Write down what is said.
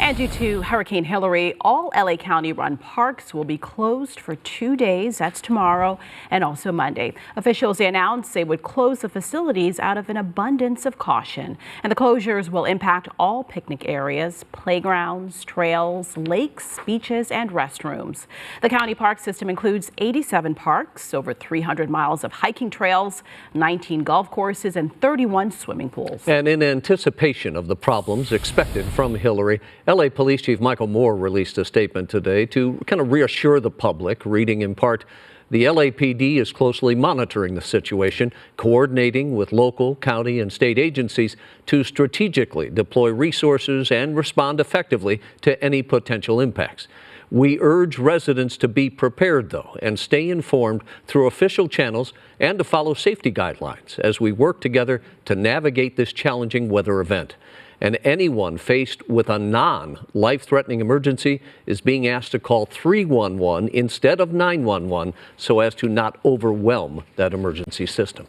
And due to Hurricane Hilary, all LA County-run parks will be closed for 2 days. That's tomorrow and also Monday. Officials announced they would close the facilities out of an abundance of caution. And the closures will impact all picnic areas, playgrounds, trails, lakes, beaches, and restrooms. The county park system includes 87 parks, over 300 miles of hiking trails, 19 golf courses, and 31 swimming pools. And in anticipation of the problems expected from Hilary, LA Police Chief Michael Moore released a statement today to kind of reassure the public, reading in part, the LAPD is closely monitoring the situation, coordinating with local, county, and state agencies to strategically deploy resources and respond effectively to any potential impacts. We urge residents to be prepared, though, and stay informed through official channels and to follow safety guidelines as we work together to navigate this challenging weather event. And anyone faced with a non-life-threatening emergency is being asked to call 311 instead of 911 so as to not overwhelm that emergency system.